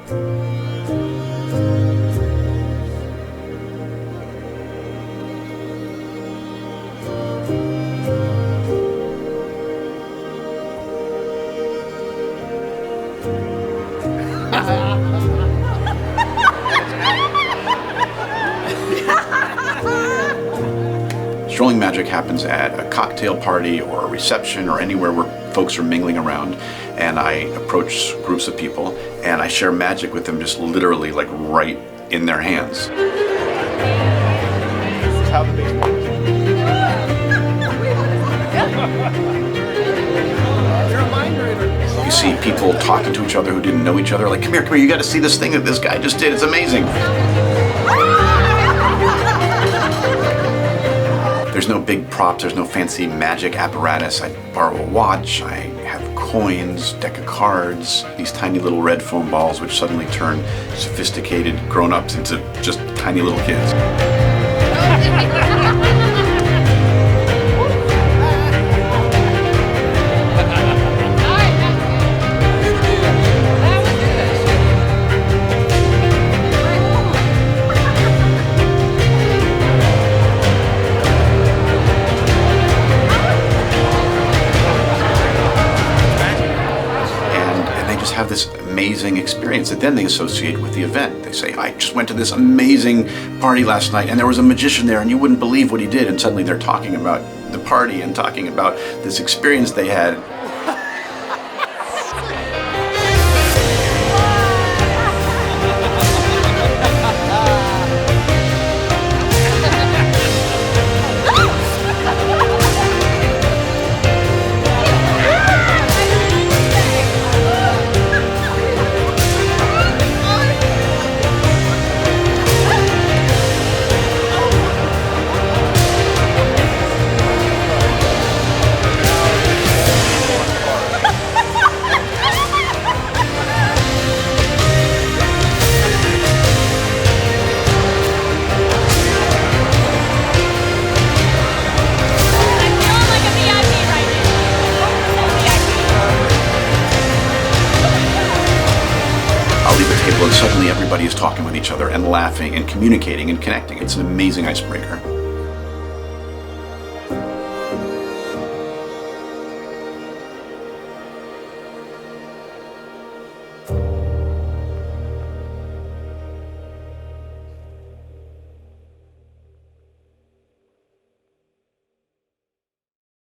Strolling magic happens at a cocktail party or a reception or anywhere where folks are mingling around, and I approach groups of people and I share magic with them, just literally like right in their hands. You see people talking to each other who didn't know each other, like, come here, you gotta see this thing that this guy just did, it's amazing. There's no big props, there's no fancy magic apparatus. I borrow a watch, I have coins, deck of cards, these tiny little red foam balls which suddenly turn sophisticated grown-ups into just tiny little kids. Have this amazing experience that then they associate with the event. They say, I just went to this amazing party last night and there was a magician there and you wouldn't believe what he did, and suddenly they're talking about the party and talking about this experience they had. I'll leave the table and suddenly everybody is talking with each other and laughing and communicating and connecting. It's an amazing icebreaker.